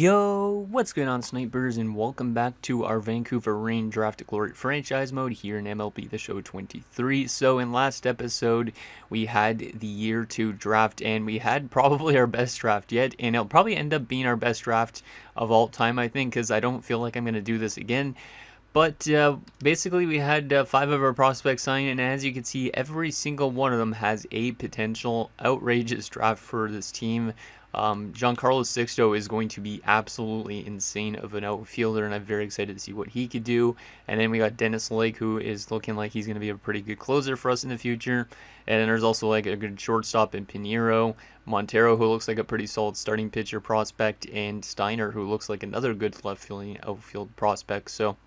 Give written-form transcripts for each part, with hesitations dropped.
Yo, what's going on, snipers, and welcome back to our Vancouver Rain Draft to Glory franchise mode here in MLB The Show 23. So in last episode, we had the year 2 draft, and we had probably our best draft yet, and it'll probably end up being our best draft of all time, I think, because I don't feel like I'm going to do this again. But basically, we had 5 of our prospects sign, and as you can see, every single one of them has a potential outrageous draft for this team. Giancarlo Sixto is going to be absolutely insane of an outfielder, and I'm very excited to see what he could do. And then we got Dennis Lake, who is looking like he's going to be a pretty good closer for us in the future. And then there's also like a good shortstop in Pinheiro, Montero, who looks like a pretty solid starting pitcher prospect, and Steiner, who looks like another good left fielding outfield prospect. So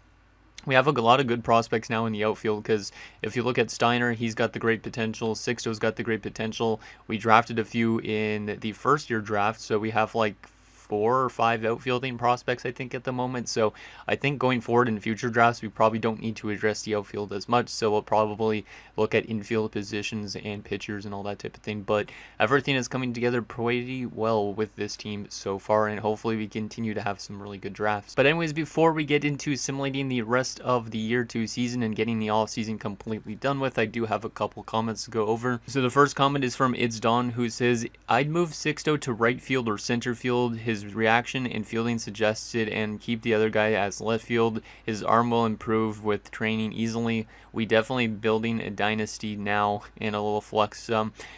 we have a lot of good prospects now in the outfield, because if you look at Steiner, he's got the great potential. Sixto's got the great potential. We drafted a few in the first year draft, so we have like 4 or 5 outfielding prospects, I think, at the moment. So I think going forward in future drafts, we probably don't need to address the outfield as much. So we'll probably look at infield positions and pitchers and all that type of thing. But everything is coming together pretty well with this team so far, and hopefully we continue to have some really good drafts. But anyways, before we get into simulating the rest of the year 2 season and getting the off season completely done with, I do have a couple comments to go over. So the first comment is from It's Dawn, who says, "I'd move Sixto to right field or center field. His reaction and fielding suggested, and keep the other guy as left field. His arm will improve with training easily. We definitely building a dynasty now," and a little flex.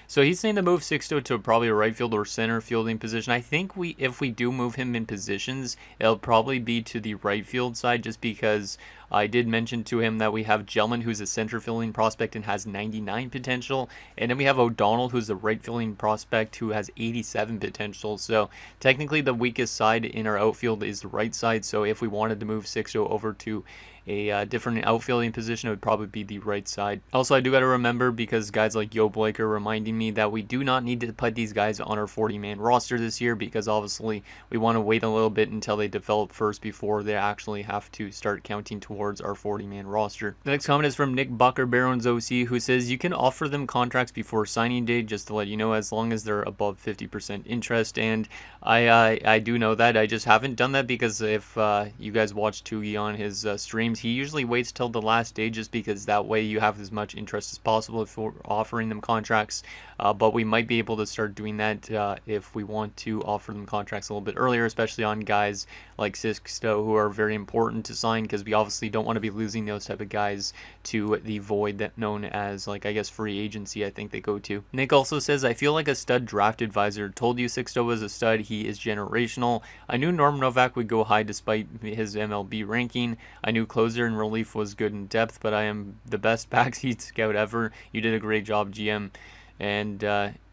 So he's saying to move Sixto to probably a right field or center fielding position. I think if we do move him in positions, it'll probably be to the right field side, just because I did mention to him that we have Gelman, who's a center fielding prospect and has 99 potential, and then we have O'Donnell, who's a right fielding prospect who has 87 potential. So technically the weakest side in our outfield is the right side, so if we wanted to move Sixto over to a different outfielding position, it would probably be the right side. Also, I do got to remember, because guys like Yo Blake are reminding me, that we do not need to put these guys on our 40-man roster this year, because obviously we want to wait a little bit until they develop first before they actually have to start counting towards our 40-man roster. The next comment is from Nick Bucker Barons OC, who says, "You can offer them contracts before signing day, just to let you know, as long as they're above 50% interest." And I do know that. I just haven't done that, because if you guys watch Toogie on his streams, he usually waits till the last day, just because that way you have as much interest as possible if we're offering them contracts. But we might be able to start doing that if we want to offer them contracts a little bit earlier, especially on guys like Sixto, who are very important to sign, because we obviously don't want to be losing those type of guys to the void that known as, like, I guess, free agency, I think they go to. Nick also says, "I feel like a stud draft advisor. Told you Sixto was a stud. He is generational. I knew Norm Novak would go high despite his MLB ranking. I knew closer and relief was good in depth, but I am the best backseat scout ever. You did a great job, GM." And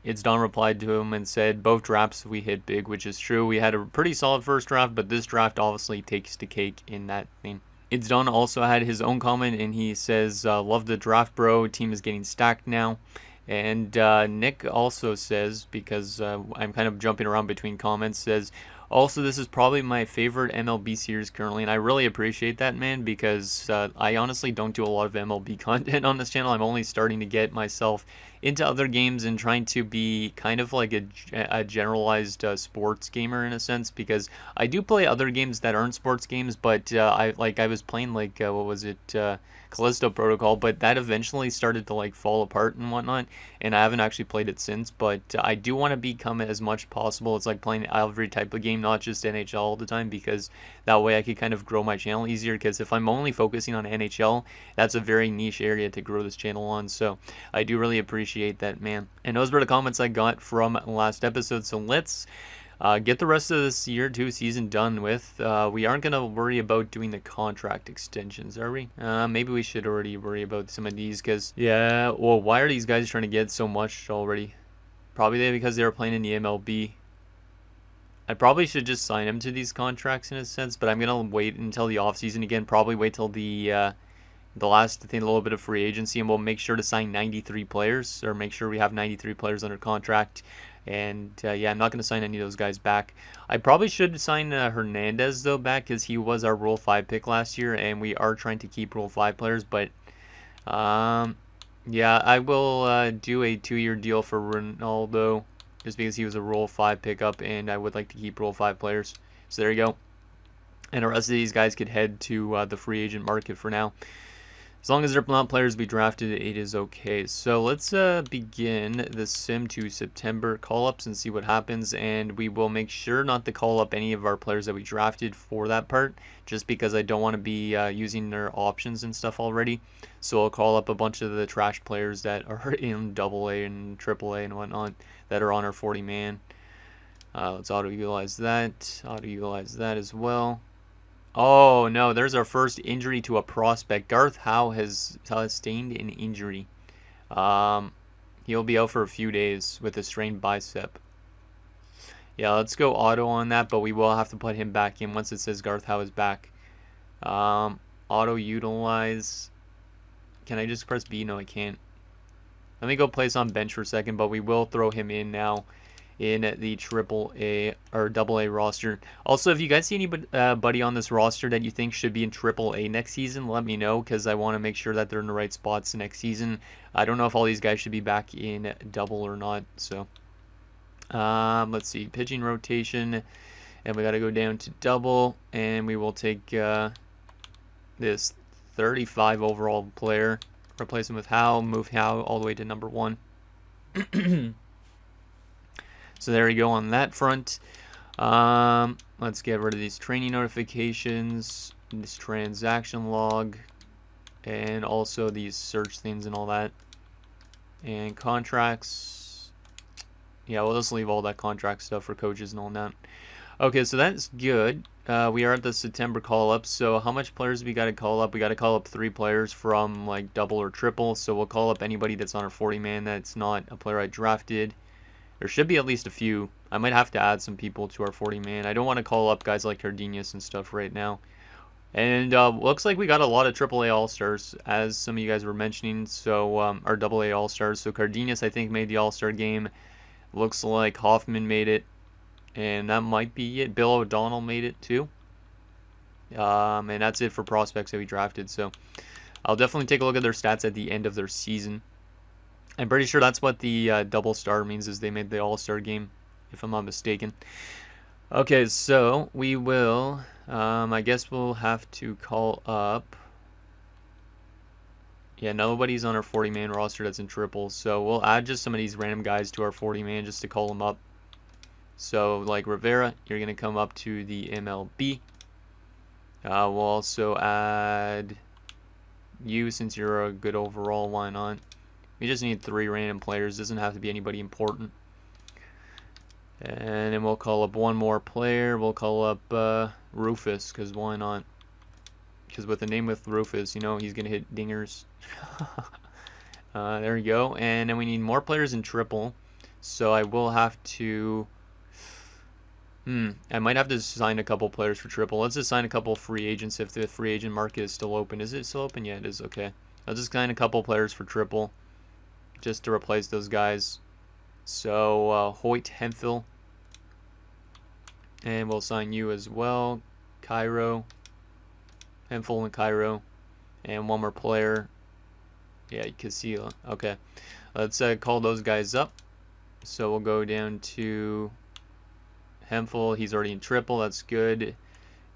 It's Don replied to him and said, "Both drafts we hit big," which is true. We had a pretty solid first draft, but this draft obviously takes the cake in that thing. It's Don also had his own comment, and he says, "Love the draft, bro. Team is getting stacked now." And Nick also says, because I'm kind of jumping around between comments, says, "Also, this is probably my favorite MLB series currently," and I really appreciate that, man, because I honestly don't do a lot of MLB content on this channel. I'm only starting to get myself into other games and trying to be kind of like a generalized sports gamer in a sense, because I do play other games that aren't sports games, but I was playing like what was it, Callisto Protocol, but that eventually started to like fall apart and whatnot, and I haven't actually played it since. But I do want to become as much possible. It's like playing every type of game, not just NHL all the time, because that way I could kind of grow my channel easier, because if I'm only focusing on NHL, that's a very niche area to grow this channel on. So I do really appreciate that, man. And those were the comments I got from last episode, so let's get the rest of this year 2 season done with. We aren't going to worry about doing the contract extensions, are we? Maybe we should already worry about some of these, because, yeah, well, why are these guys trying to get so much already? Probably because they were playing in the MLB. I probably should just sign them to these contracts in a sense, but I'm going to wait until the offseason again, probably wait till the last, I think, a little bit of free agency, and we'll make sure to sign 93 players, or make sure we have 93 players under contract. And yeah, I'm not going to sign any of those guys back. I probably should sign Hernandez, though, back, because he was our Rule 5 pick last year, and we are trying to keep Rule 5 players. But yeah, I will do a 2-year deal for Ronaldo, just because he was a Rule 5 pickup, and I would like to keep Rule 5 players. So there you go. And the rest of these guys could head to the free agent market for now. As long as they're not players we drafted, it is okay. So let's begin the sim to September call-ups and see what happens. And we will make sure not to call up any of our players that we drafted for that part, just because I don't want to be using their options and stuff already. So I'll call up a bunch of the trash players that are in AA and AAA and whatnot that are on our 40-man. Let's auto-utilize that. Auto-utilize that as well. Oh no, there's our first injury to a prospect. Garth Howe has sustained an injury. He'll be out for a few days with a strained bicep. Yeah, let's go auto on that, but we will have to put him back in once it says Garth Howe is back. Auto utilize. Can I just press B? No, I can't. Let me go place on bench for a second, but we will throw him in now in the AAA or AA roster. Also, if you guys see anybody on this roster that you think should be in AAA next season, let me know, because I want to make sure that they're in the right spots next season. I don't know if all these guys should be back in double or not. So let's see, pitching rotation, and we got to go down to double, and we will take this 35 overall player, replace him with Howe, move Howe all the way to number 1. So there we go on that front. Let's get rid of these training notifications, this transaction log, and also these search things and all that. And contracts. Yeah, we'll just leave all that contract stuff for coaches and all that. Okay, so that's good. We are at the September call-up. So how much players we got to call up? We got to call up 3 players from like double or triple. So we'll call up anybody that's on our 40-man that's not a player I drafted. There should be at least a few. I might have to add some people to our 40-man. I don't want to call up guys like Cardenas and stuff right now. And looks like we got a lot of AAA All-Stars, as some of you guys were mentioning. So our AA All-Stars. So Cardenas, I think, made the All-Star game. Looks like Hoffman made it. And that might be it. Bill O'Donnell made it too. And that's it for prospects that we drafted. So I'll definitely take a look at their stats at the end of their season. I'm pretty sure that's what the double star means, is they made the all-star game, if I'm not mistaken. Okay, so we will, I guess we'll have to call up. Yeah, nobody's on our 40-man roster that's in triple, so we'll add just some of these random guys to our 40-man just to call them up. So, like Rivera, you're going to come up to the MLB. We'll also add you, since you're a good overall, why not? We just need 3 random players. Doesn't have to be anybody important. And then we'll call up one more player. We'll call up Rufus, because why not? Because with a name with Rufus, you know, he's going to hit dingers. There we go. And then we need more players in triple. So I will have to... I might have to sign a couple players for triple. Let's just sign a couple free agents if the free agent market is still open. Is it still open? Yeah, it is. Okay. I'll just sign a couple players for triple, just to replace those guys. So Hoyt Hemphill, and we'll sign you as well. Cairo, Hemphill and Cairo, and one more player. Yeah, Casilla. Okay, let's call those guys up. So we'll go down to Hemphill. He's already in triple. That's good.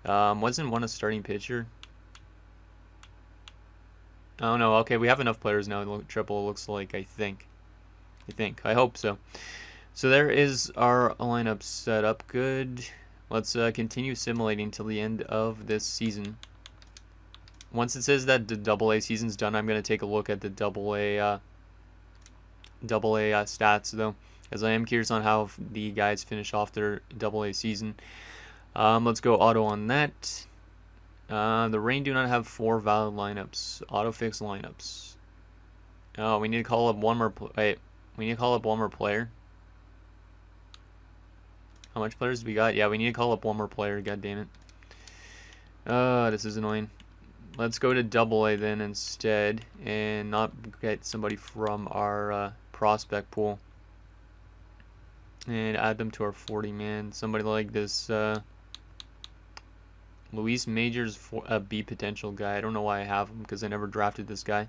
Wasn't one a starting pitcher? Oh no, okay, we have enough players now in triple, looks like, I think. I hope so. So there is our lineup set up. Good. Let's continue simulating till the end of this season. Once it says that the AA season's done, I'm going to take a look at the AA stats, though, as I am curious on how the guys finish off their AA season. Let's go auto on that. The Rain do not have 4 valid lineups. Auto-fix lineups. Oh, we need to call up one more... Wait, we need to call up one more player. How much players do we got? Yeah, we need to call up one more player. God damn it. This is annoying. Let's go to AA then instead, and not get somebody from our prospect pool. And add them to our 40-man. Somebody like this... Luis Majors, a B potential guy. I don't know why I have him, because I never drafted this guy.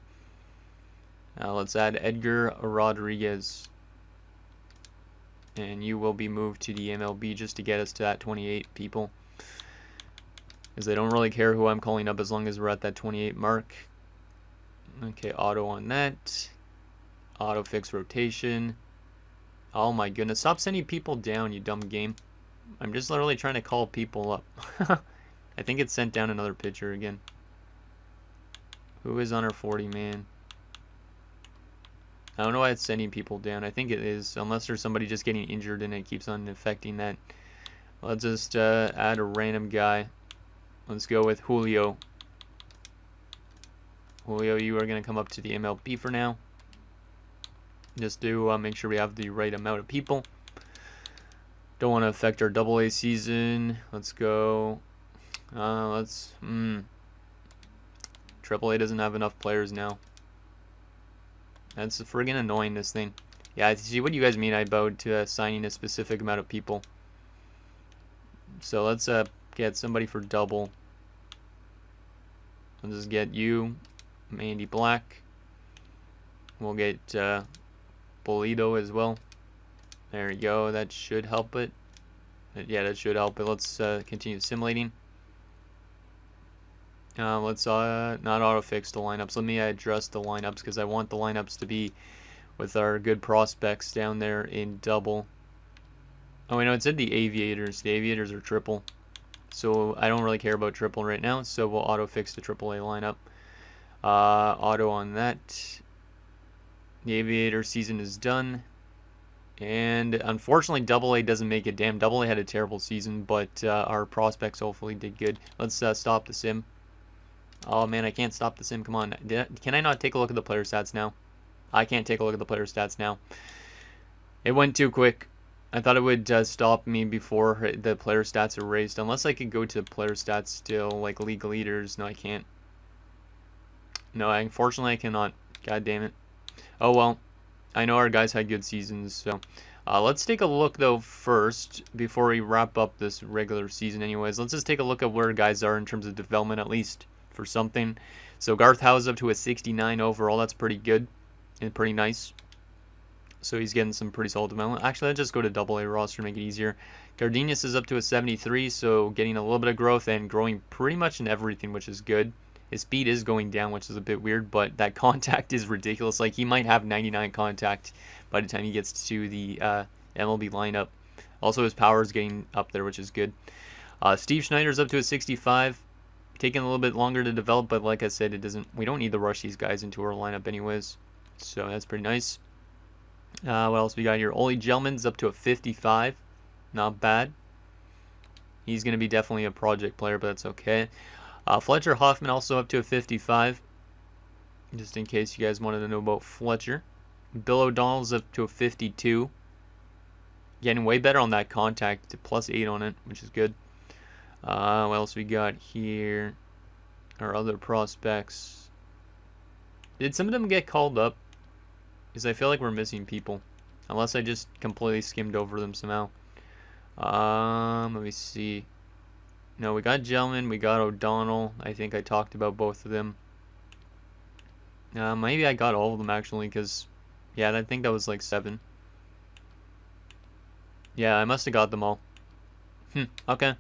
Let's add Edgar Rodriguez. And you will be moved to the MLB just to get us to that 28 people. because I don't really care who I'm calling up as long as we're at that 28 mark. Okay, auto on that. Auto fix rotation. Oh my goodness, stop sending people down, you dumb game. I'm just literally trying to call people up. I think it sent down another pitcher again. Who is on our 40 man? I don't know why it's sending people down. I think it is, unless there's somebody just getting injured and it keeps on affecting that. Let's just add a random guy. Let's go with Julio. Julio, you are going to come up to the MLB for now. Just to make sure we have the right amount of people. Don't want to affect our AA season. Let's go. AAA doesn't have enough players now. That's friggin' annoying, this thing. Yeah, I see what you guys mean about signing a specific amount of people. So let's get somebody for double. I'll just get you, Mandy Black. We'll get Bolito as well. There we go. That should help it. Yeah, that should help it. Let's continue simulating. Let's not auto fix the lineups. Let me adjust the lineups because I want the lineups to be with our good prospects down there in double. Oh, wait, no, it said the Aviators. The Aviators are triple. So I don't really care about triple right now. So we'll auto fix the AAA lineup. Auto on that. The Aviator season is done. And unfortunately, AA doesn't make it. Damn, AA had a terrible season, but our prospects hopefully did good. Let's stop the sim. Oh man, I can't stop the sim. Come on. Can I not take a look at the player stats now? I can't take a look at the player stats now. It went too quick. I thought it would stop me before the player stats erased. Unless I could go to player stats still, like league leaders. No, I can't. No, unfortunately I cannot. God damn it. Oh well. I know our guys had good seasons, so let's take a look though first before we wrap up this regular season anyways. Let's just take a look at where guys are in terms of development, at least for something. So Garth Howe's up to a 69 overall. That's pretty good and pretty nice. So he's getting some pretty solid development. Actually, let's just go to AA roster to make it easier. Gardenius is up to a 73, so getting a little bit of growth and growing pretty much in everything, which is good. His speed is going down, which is a bit weird, but that contact is ridiculous. Like, he might have 99 contact by the time he gets to the MLB lineup. Also, his power is getting up there, which is good. Steve Schneider's up to a 65. Taking a little bit longer to develop, but like I said, we don't need to rush these guys into our lineup anyways. So that's pretty nice. What else we got here? Oli Gelman's up to a 55. Not bad. He's going to be definitely a project player, but that's okay. Fletcher Hoffman also up to a 55. Just in case you guys wanted to know about Fletcher. Bill O'Donnell's up to a 52. Getting way better on that contact, plus 8 on it, which is good. What else we got here? Our other prospects. Did some of them get called up? Because I feel like we're missing people. Unless I just completely skimmed over them somehow. Let me see. No, we got Gelman, we got O'Donnell. I think I talked about both of them. Maybe I got all of them actually, because yeah, I think that was like 7. Yeah, I must have got them all. Okay.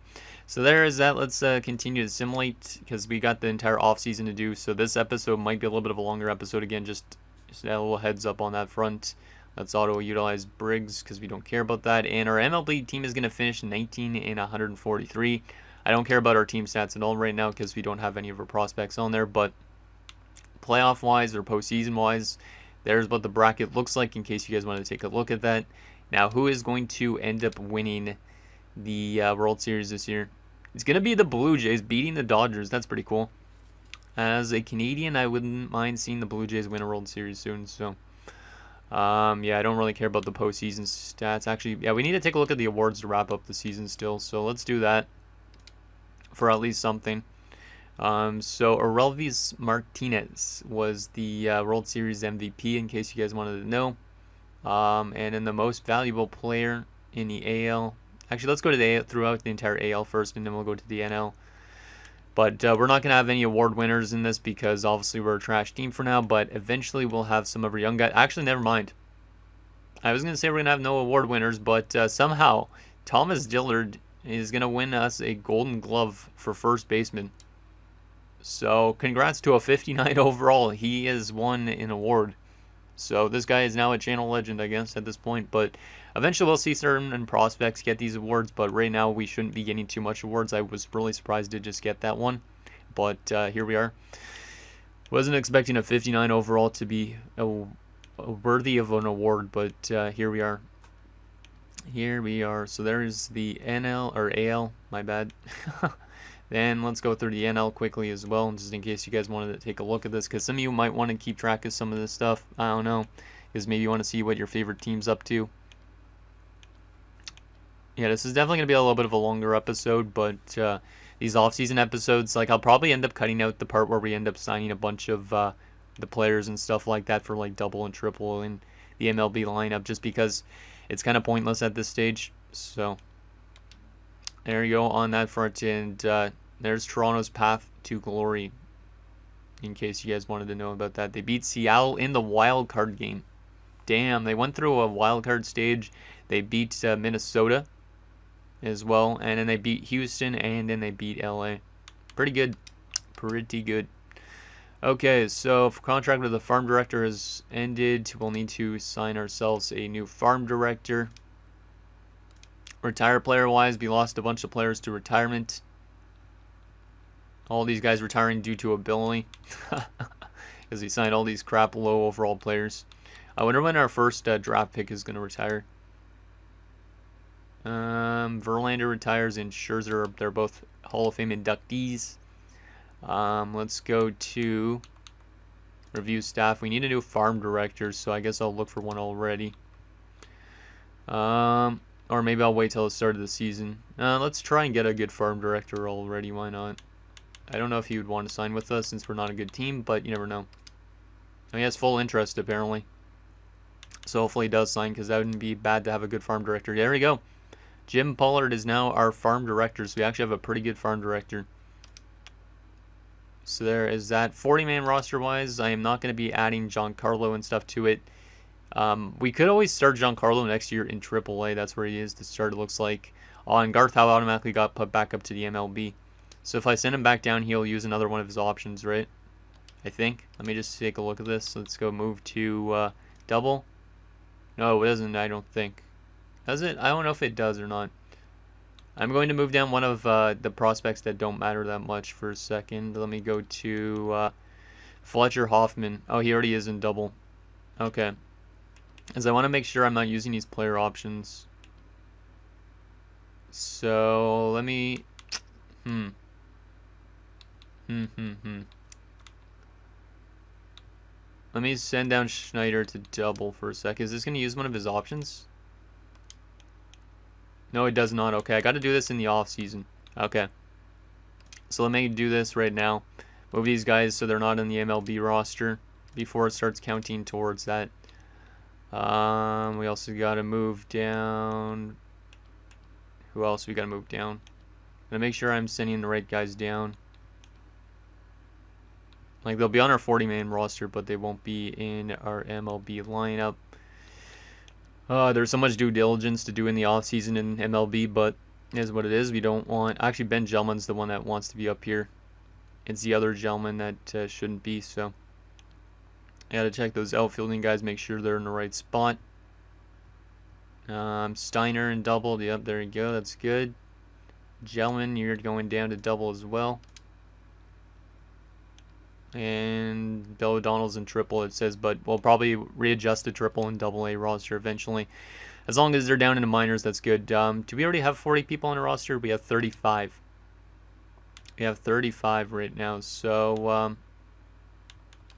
So there is that. Let's continue to simulate, because we got the entire offseason to do. So this episode might be a little bit of a longer episode again. Just a little heads up on that front. Let's auto-utilize Briggs, because we don't care about that. And our MLB team is going to finish 19 and 143. I don't care about our team stats at all right now, because we don't have any of our prospects on there. But playoff-wise or postseason-wise, there's what the bracket looks like, in case you guys want to take a look at that. Now, who is going to end up winning the World Series this year? It's going to be the Blue Jays beating the Dodgers. That's pretty cool. As a Canadian, I wouldn't mind seeing the Blue Jays win a World Series soon. So, yeah, I don't really care about the postseason stats. Actually, yeah, we need to take a look at the awards to wrap up the season still. So let's do that for at least something. So Aurelvis Martinez was the World Series MVP, in case you guys wanted to know. And in the most valuable player in the AL. Actually, let's go to the AL, throughout the entire AL first, and then we'll go to the NL. But we're not going to have any award winners in this, because obviously we're a trash team for now. But eventually we'll have some of our young guys. Actually, never mind. I was going to say we're going to have no award winners, but somehow Thomas Dillard He's going to win us a Golden Glove for first baseman. So congrats to a 59 overall. He has won an award. So this guy is now a channel legend, I guess, at this point. But eventually we'll see certain prospects get these awards. But right now we shouldn't be getting too much awards. I was really surprised to just get that one. But here we are. Wasn't expecting a 59 overall to be worthy of an award. But here we are. Here we are. So there's the NL, or AL, my bad. Then let's go through the NL quickly as well, just in case you guys wanted to take a look at this, because some of you might want to keep track of some of this stuff. I don't know, because maybe you want to see what your favorite team's up to. Yeah, this is definitely going to be a little bit of a longer episode, but these off-season episodes, like, I'll probably end up cutting out the part where we end up signing a bunch of the players and stuff like that for, like, double and triple in the MLB lineup, just because it's kind of pointless at this stage. So there you go on that front, and there's Toronto's path to glory, in case you guys wanted to know about that. They beat Seattle in the wild card game. Damn, they went through a wild card stage. They beat Minnesota as well, and then they beat Houston, and then they beat LA. Pretty good. Pretty good. Okay, so if contract with the farm director has ended, we'll need to sign ourselves a new farm director. Retire player-wise, we lost a bunch of players to retirement. All these guys retiring due to ability. Because we signed all these crap low overall players. I wonder when our first draft pick is going to retire. Verlander retires and Scherzer. They're both Hall of Fame inductees. Let's go to review staff. We need a new farm director, so I guess I'll look for one already. Or maybe I'll wait till the start of the season. Let's try and get a good farm director already. Why not? I don't know if he would want to sign with us since we're not a good team, but you never know. He has full interest, apparently. So hopefully he does sign, because that wouldn't be bad to have a good farm director. There we go. Jim Pollard is now our farm director, so we actually have a pretty good farm director. So there is that. 40-man roster-wise, I am not going to be adding Giancarlo and stuff to it. We could always start Giancarlo next year in AAA. That's where he is to start, it looks like. And Garth Howe automatically got put back up to the MLB. So if I send him back down, he'll use another one of his options, right? I think. Let me just take a look at this. Let's go move to double. No, it doesn't, I don't think. Does it? I don't know if it does or not. I'm going to move down one of the prospects that don't matter that much for a second. Let me go to Fletcher Hoffman. Oh, he already is in double. Okay. As I want to make sure I'm not using these player options. So, let me... Let me send down Schneider to double for a sec. Is this going to use one of his options? No, it does not. Okay, I got to do this in the off season. Okay. So let me do this right now. Move these guys so they're not in the MLB roster before it starts counting towards that. We also got to move down. Who else we got to move down? I'm going to make sure I'm sending the right guys down. Like, they'll be on our 40-man roster, but they won't be in our MLB lineup. There's so much due diligence to do in the offseason in MLB, but it is what it is. We don't want... Actually, Ben Gelman's the one that wants to be up here. It's the other Gelman that shouldn't be, so... I gotta check those outfielding guys, make sure they're in the right spot. Steiner in double. Yep, there you go. That's good. Gelman, you're going down to double as well. And Bill O'Donnell's in triple, it says, but we'll probably readjust to triple and double A roster eventually. As long as they're down in the minors, that's good. Do we already have 40 people on the roster? We have 35. We have 35 right now, so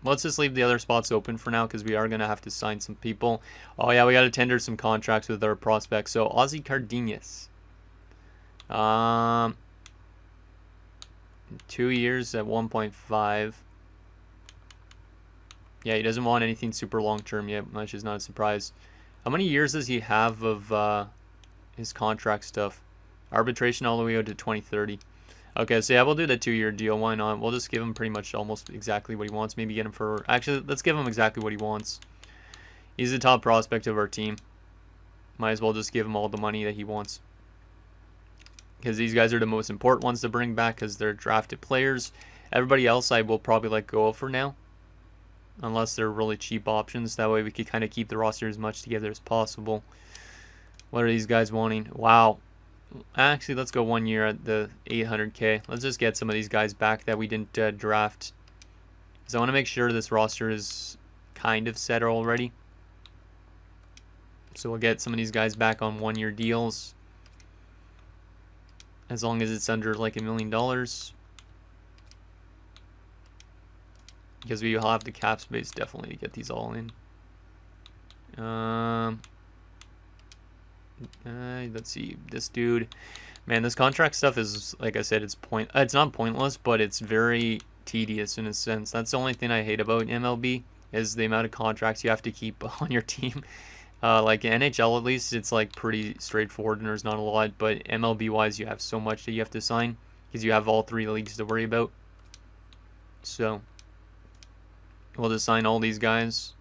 let's just leave the other spots open for now, because we are going to have to sign some people. Oh yeah, we got to tender some contracts with our prospects. So Ozzy Cardenas. 2 years at 1.5. Yeah, he doesn't want anything super long-term yet, which is not a surprise. How many years does he have of his contract stuff? Arbitration all the way out to 2030. Okay, so yeah, we'll do the 2-year deal. Why not? We'll just give him pretty much almost exactly what he wants. Maybe get him for... Actually, let's give him exactly what he wants. He's the top prospect of our team. Might as well just give him all the money that he wants. because these guys are the most important ones to bring back because they're drafted players. Everybody else I will probably let go of for now, unless they're really cheap options. That way we could kind of keep the roster as much together as possible. What are these guys wanting? Wow. Actually, let's go 1 year at the 800K. Let's just get some of these guys back that we didn't draft. Because I want to make sure this roster is kind of set already. So we'll get some of these guys back on 1 year deals. As long as it's under like $1 million. Because we will have the cap space definitely to get these all in. Let's see, this dude, man, this contract stuff is, like I said, it's not pointless, but it's very tedious in a sense. That's the only thing I hate about MLB is the amount of contracts you have to keep on your team. Like NHL, at least, it's like pretty straightforward and there's not a lot, but MLB wise, you have so much that you have to sign because you have all 3 leagues to worry about. So we'll just sign all these guys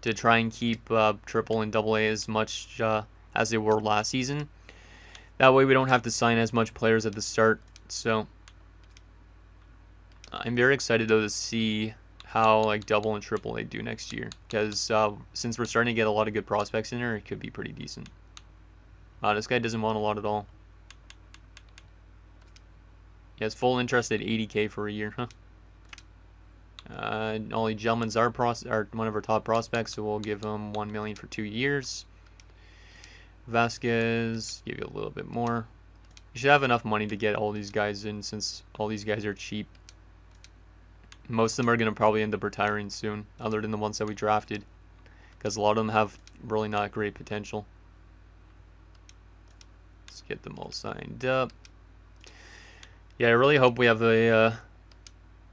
to try and keep triple and double A as much as they were last season. That way we don't have to sign as much players at the start. So I'm very excited though to see how like double and triple A do next year, because since we're starting to get a lot of good prospects in there, it could be pretty decent. This guy doesn't want a lot at all. He has full interest at 80K for a year, huh? Ollie Gelman's our one of our top prospects, so we'll give him $1 million for 2 years. Vasquez, give you a little bit more. You should have enough money to get all these guys in, since all these guys are cheap. Most of them are going to probably end up retiring soon, other than the ones that we drafted, because a lot of them have really not great potential. Let's get them all signed up. Yeah, I really hope we have a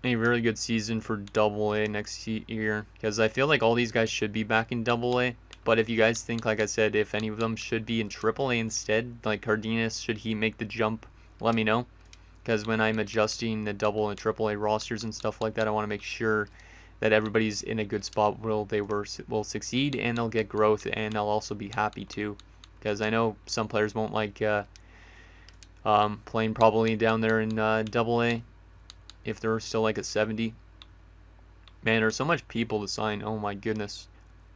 really good season for Double A next year, because I feel like all these guys should be back in Double A. But if you guys think, like I said, if any of them should be in Triple A instead, like Cardenas, should he make the jump, let me know. Because when I'm adjusting the double and triple A rosters and stuff like that, I want to make sure that everybody's in a good spot where they will succeed and they'll get growth, and they'll also be happy too. Because I know some players won't like playing probably down there in double A if they're still like a 70. Man, there's so much people to sign. Oh my goodness.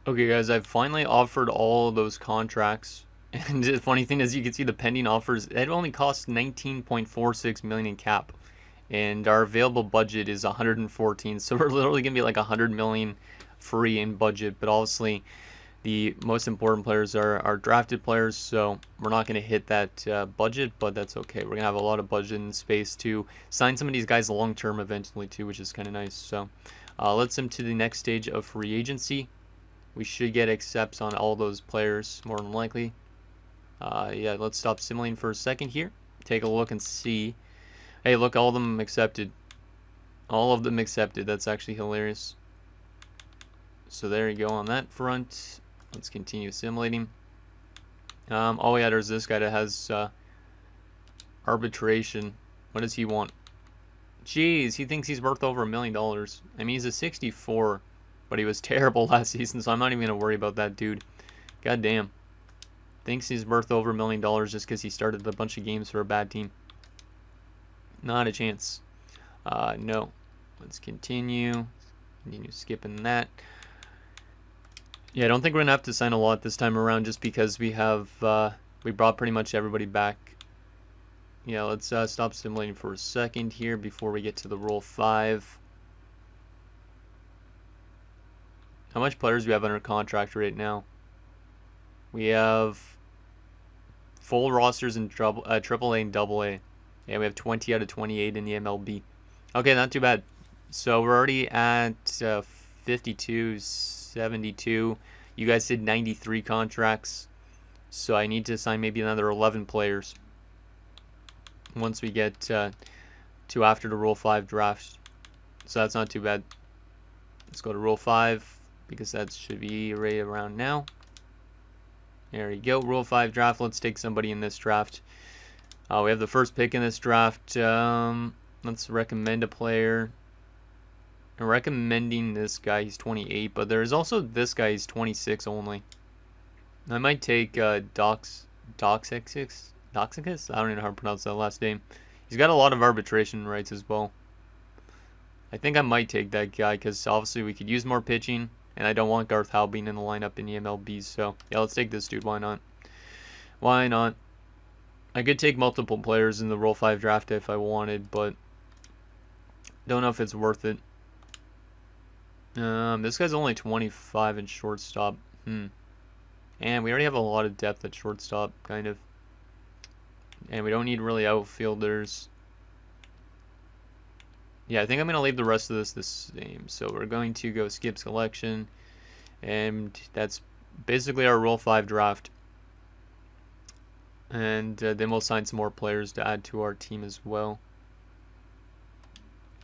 Okay, guys, I've finally offered all of those contracts. And the funny thing is, you can see the pending offers. It only costs 19.46 million in cap, and our available budget is 114. So we're literally gonna be like 100 million free in budget. But obviously, the most important players are drafted players, so we're not gonna hit that budget. But that's okay. We're gonna have a lot of budget and space to sign some of these guys long term eventually too, which is kind of nice. So let's jump to the next stage of free agency. We should get accepts on all those players more than likely. Yeah, let's stop simulating for a second here. Take a look and see. Hey, look, all of them accepted. All of them accepted. That's actually hilarious. So there you go on that front. Let's continue simulating. Oh yeah, there's this guy that has arbitration. What does he want? Jeez, he thinks he's worth over $1 million. I mean, he's a 64, but he was terrible last season, so I'm not even going to worry about that dude. God damn. Thinks he's worth over $1 million just because he started a bunch of games for a bad team. Not a chance. No. Let's continue. Continue skipping that. Yeah, I don't think we're going to have to sign a lot this time around, just because we have, we brought pretty much everybody back. Yeah, let's stop simulating for a second here before we get to the Rule 5. How much players do we have under contract right now? We have full rosters in Triple A and Double A. Yeah, we have 20 out of 28 in the MLB. Okay, not too bad. So we're already at 52, 72. You guys did 93 contracts. So I need to sign maybe another 11 players once we get to after the Rule 5 draft. So that's not too bad. Let's go to Rule 5, because that should be right around now. There you go, Rule 5 draft. Let's take somebody in this draft. We have the first pick in this draft. Let's recommend a player. I'm recommending this guy. He's 28, but there's also this guy. He's 26 only. I might take Ep.6. Toxicus? I don't even know how to pronounce that last name. He's got a lot of arbitration rights as well. I think I might take that guy because obviously we could use more pitching, and I don't want Garth Howe being in the lineup in the MLB. So yeah, let's take this dude. Why not? Why not? I could take multiple players in the Roll 5 draft if I wanted, but don't know if it's worth it. This guy's only 25 in shortstop. And we already have a lot of depth at shortstop, kind of. And we don't need really outfielders. Yeah, I think I'm going to leave the rest of this the same. So we're going to go skip selection. And that's basically our Roll 5 draft. And then we'll sign some more players to add to our team as well.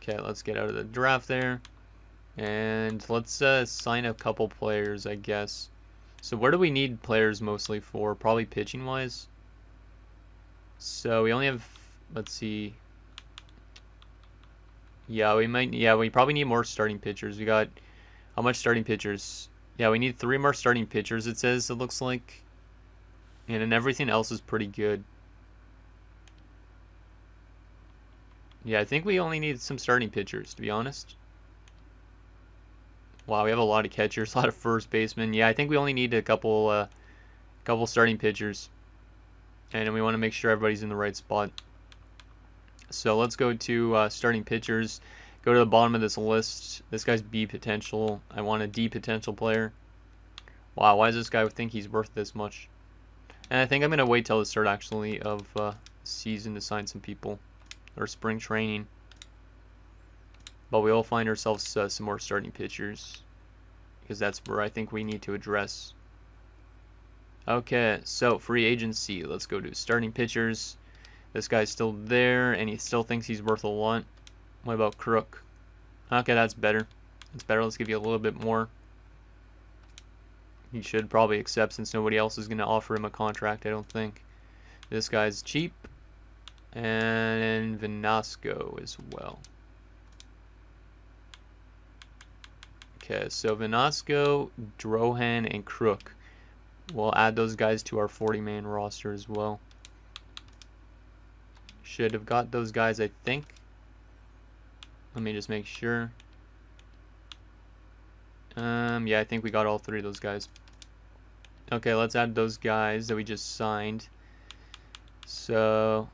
Okay, let's get out of the draft there. And let's sign a couple players, I guess. So where do we need players mostly for? Probably pitching-wise. So we only have, let's see. Yeah, we probably need more starting pitchers. We got, how much starting pitchers? Yeah, we need 3 more starting pitchers, it says, it looks like. And then everything else is pretty good. Yeah, I think we only need some starting pitchers, to be honest. Wow, we have a lot of catchers, a lot of first basemen. Yeah, I think we only need a couple starting pitchers. And we want to make sure everybody's in the right spot. So let's go to starting pitchers. Go to the bottom of this list. This guy's B potential. I want a D potential player. Wow, why does this guy think he's worth this much? And I think I'm going to wait till the start, actually, of season to sign some people. Or spring training. But we will find ourselves some more starting pitchers. Because that's where I think we need to address. Okay, so free agency. Let's go to starting pitchers. This guy's still there, and he still thinks he's worth a lot. What about Crook? Okay, that's better. That's better. Let's give you a little bit more. He should probably accept since nobody else is going to offer him a contract, I don't think. This guy's cheap. And Vinasco as well. Okay, so Vinasco, Drohan, and Crook. We'll add those guys to our 40-man roster as well. Should have got those guys, I think. Let me just make sure. Yeah, I think we got all 3 of those guys. Okay, let's add those guys that we just signed. So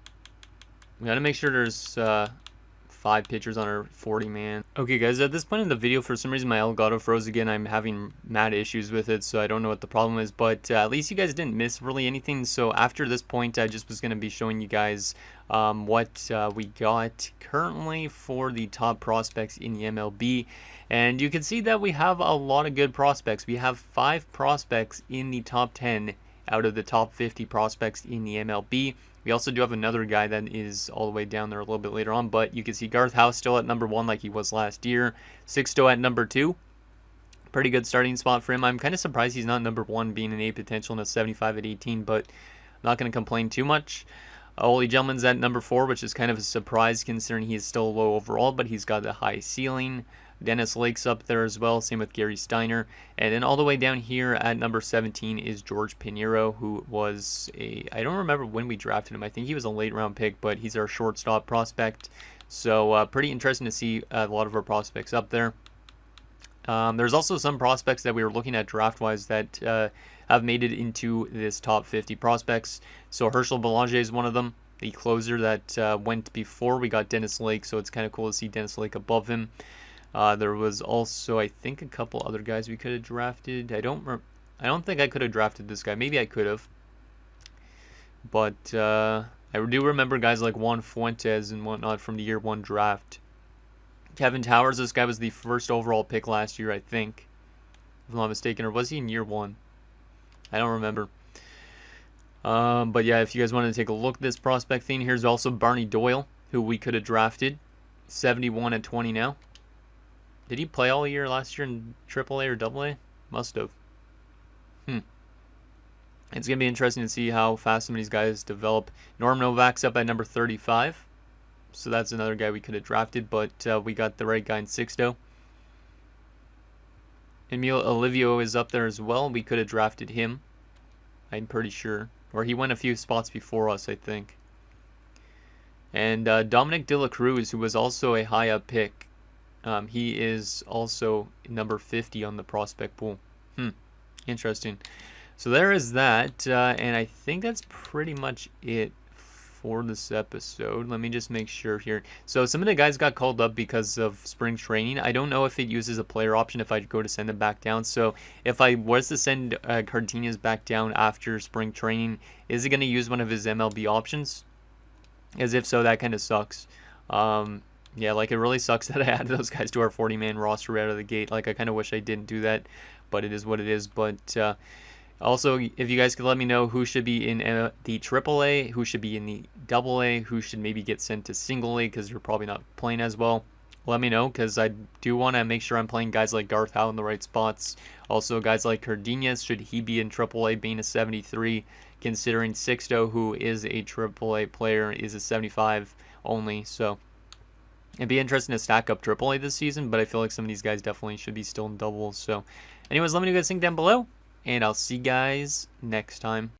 we gotta make sure there's 5 pitchers on our 40-man. Okay, guys, at this point in the video, for some reason my Elgato froze again. I'm having mad issues with it, so I don't know what the problem is. But at least you guys didn't miss really anything. So after this point, I just was gonna be showing you guys what we got currently for the top prospects in the MLB. And you can see that we have a lot of good prospects. We have 5 prospects in the top 10 out of the top 50 prospects in the MLB. We also do have another guy that is all the way down there a little bit later on, but you can see Garth Howe still at number 1 like he was last year. Sixto at number 2. Pretty good starting spot for him. I'm kind of surprised he's not number 1, being an A potential and a 75 at 18, but I'm not going to complain too much. Oli Gentleman's at number 4, which is kind of a surprise considering he is still low overall, but he's got a high ceiling. Dennis Lake's up there as well, same with Gary Steiner. And then all the way down here at number 17 is George Pinheiro, who was I don't remember when we drafted him. I think he was a late round pick, but he's our shortstop prospect. So pretty interesting to see a lot of our prospects up there. There's also some prospects that we were looking at draft-wise that have made it into this top 50 prospects. So Herschel Belanger is one of them, the closer that went before we got Dennis Lake. So it's kind of cool to see Dennis Lake above him. There was also, I think, a couple other guys we could have drafted. I don't think I could have drafted this guy. Maybe I could have. But I do remember guys like Juan Fuentes and whatnot from the year 1 draft. Kevin Towers, this guy was the first overall pick last year, I think. If I'm not mistaken. Or was he in year 1? I don't remember. But yeah, if you guys wanted to take a look at this prospect thing, here's also Barney Doyle, who we could have drafted. 71 at 20 now. Did he play all year last year in AAA or AA? Must have. It's going to be interesting to see how fast some of these guys develop. Norm Novak's up at number 35. So that's another guy we could have drafted, but we got the right guy in Sixto. Emil Olivio is up there as well. We could have drafted him, I'm pretty sure. Or he went a few spots before us, I think. And Dominic De La Cruz, who was also a high up pick, he is also number 50 on the prospect pool. Interesting. So there is that, and I think that's pretty much it for this episode. Let me just make sure here. So some of the guys got called up because of spring training. I don't know if it uses a player option if I go to send them back down. So if I was to send Cardenas back down after spring training, is it going to use one of his MLB options? As if so, that kind of sucks. Yeah, like it really sucks that I added those guys to our 40-man roster right out of the gate. Like I kind of wish I didn't do that, but it is what it is. But also, if you guys could let me know who should be in the AAA, who should be in the AA, who should maybe get sent to single A because you're probably not playing as well, let me know, because I do want to make sure I'm playing guys like Garth Howe in the right spots. Also, guys like Cardenas, should he be in AAA being a 73, considering Sixto, who is a AAA player, is a 75 only. So it'd be interesting to stack up AAA this season, but I feel like some of these guys definitely should be still in doubles. So anyways, let me know what you guys think down below, and I'll see you guys next time.